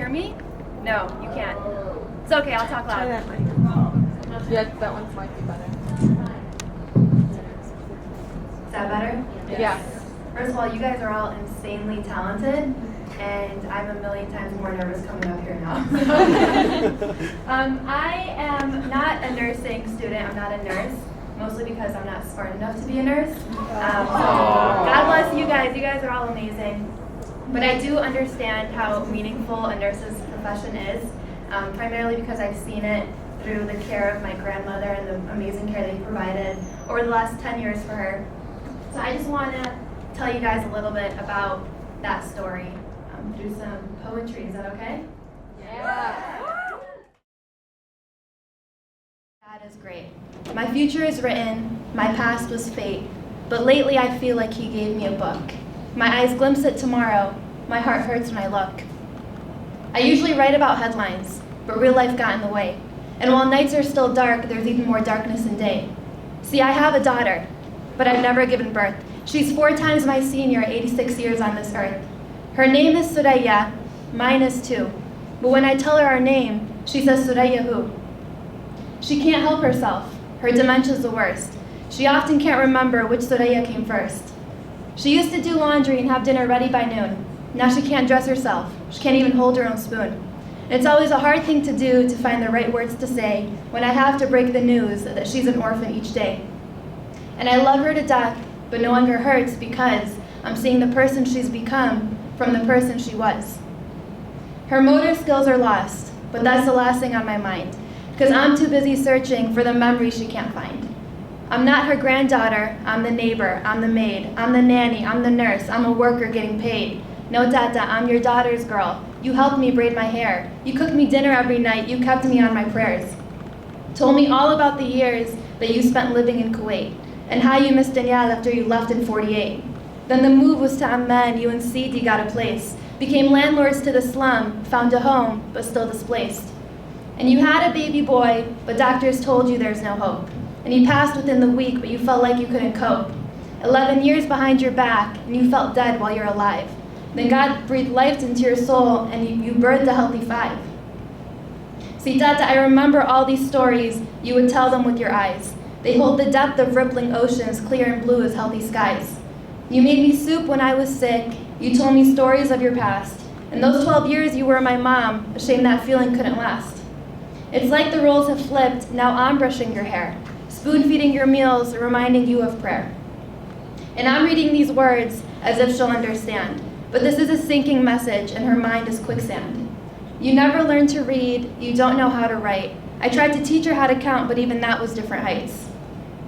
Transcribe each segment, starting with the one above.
hear me? No, you can't. It's okay, I'll talk Try loud. that mic. Yeah, that one might be better. Is that better? Yeah. First of all, you guys are all insanely talented, and I'm a million times more nervous coming up here now. I am not a nursing student. I'm not a nurse, mostly because I'm not smart enough to be a nurse. God bless you guys. You guys are all amazing. But I do understand how meaningful a nurse's profession is, primarily because I've seen it through the care of my grandmother and the amazing care they provided over the last 10 years for her. So I just want to tell you guys a little bit about that story through some poetry. Is that okay? Yeah. God is great. My future is written, my past was fate, but lately I feel like he gave me a book. My eyes glimpse at tomorrow, my heart hurts when I look. I usually write about headlines, but real life got in the way. And while nights are still dark, there's even more darkness in day. See, I have a daughter, but I've never given birth. She's 4 times my senior, 86 years on this earth. Her name is Soraya, mine is too. But when I tell her our name, she says, Soraya who? She can't help herself. Her dementia's the worst. She often can't remember which Soraya came first. She used to do laundry and have dinner ready by noon. Now she can't dress herself. She can't even hold her own spoon. And it's always a hard thing to do to find the right words to say when I have to break the news that she's an orphan each day. And I love her to death, but knowing her hurts because I'm seeing the person she's become from the person she was. Her motor skills are lost, but that's the last thing on my mind, because I'm too busy searching for the memories she can't find. I'm not her granddaughter, I'm the neighbor, I'm the maid, I'm the nanny, I'm the nurse, I'm a worker getting paid. No, Tata, I'm your daughter's girl. You helped me braid my hair. You cooked me dinner every night, you kept me on my prayers. Told me all about the years that you spent living in Kuwait, and how you missed Danielle after you left in 48. Then the move was to Amman, you and Sidi got a place, became landlords to the slum, found a home, but still displaced. And you had a baby boy, but doctors told you there's no hope. And he passed within the week, but you felt like you couldn't cope. 11 years behind your back, and you felt dead while you're alive. Then God breathed life into your soul, and you birthed a healthy 5. See, Tata, I remember all these stories, you would tell them with your eyes. They hold the depth of rippling oceans, clear and blue as healthy skies. You made me soup when I was sick, you told me stories of your past. In those 12 years you were my mom, a shame that feeling couldn't last. It's like the roles have flipped, now I'm brushing your hair, spoon-feeding your meals, reminding you of prayer. And I'm reading these words as if she'll understand, but this is a sinking message and her mind is quicksand. You never learned to read, you don't know how to write. I tried to teach her how to count, but even that was different heights.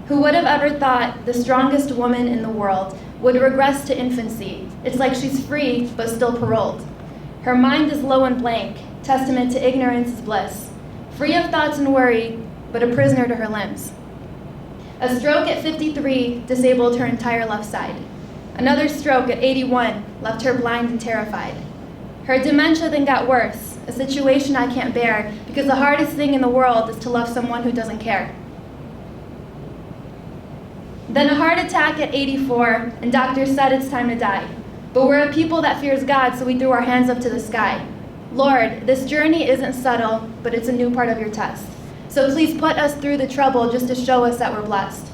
Who would have ever thought the strongest woman in the world would regress to infancy? It's like she's free, but still paroled. Her mind is low and blank, testament to ignorance is bliss. Free of thoughts and worry, but a prisoner to her limbs. A stroke at 53 disabled her entire left side. Another stroke at 81 left her blind and terrified. Her dementia then got worse, a situation I can't bear, because the hardest thing in the world is to love someone who doesn't care. Then a heart attack at 84, and doctors said it's time to die. But we're a people that fears God, so we threw our hands up to the sky. Lord, this journey isn't subtle, but it's a new part of your test. So please put us through the trouble just to show us that we're blessed.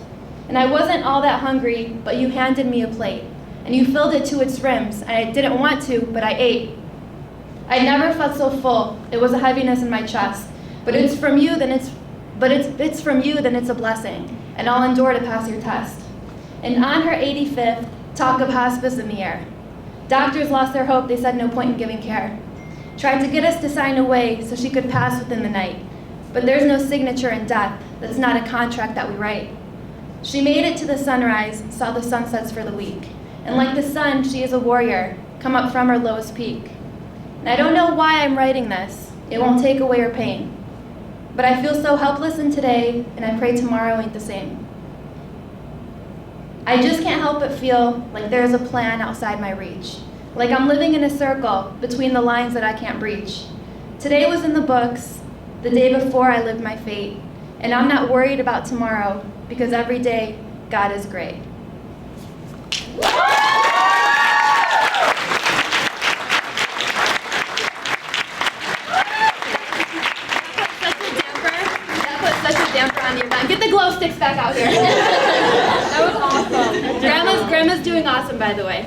And I wasn't all that hungry, but you handed me a plate, and you filled it to its rims, and I didn't want to, but I ate. I never felt so full. It was a heaviness in my chest. But it's from you, then it's from you, then it's a blessing, and I'll endure to pass your test. And on her 85th, talk of hospice in the air. Doctors lost their hope, they said no point in giving care. Tried to get us to sign away so she could pass within the night. But there's no signature in death, that's not a contract that we write. She made it to the sunrise, saw the sunsets for the week. And like the sun, she is a warrior, come up from her lowest peak. And I don't know why I'm writing this, it won't take away her pain. But I feel so helpless in today, and I pray tomorrow ain't the same. I just can't help but feel like there's a plan outside my reach. Like I'm living in a circle between the lines that I can't breach. Today was in the books, the day before I lived my fate. And I'm not worried about tomorrow, because every day, God is great. on, get the glow sticks back out here. That was awesome. Grandma's doing awesome, by the way.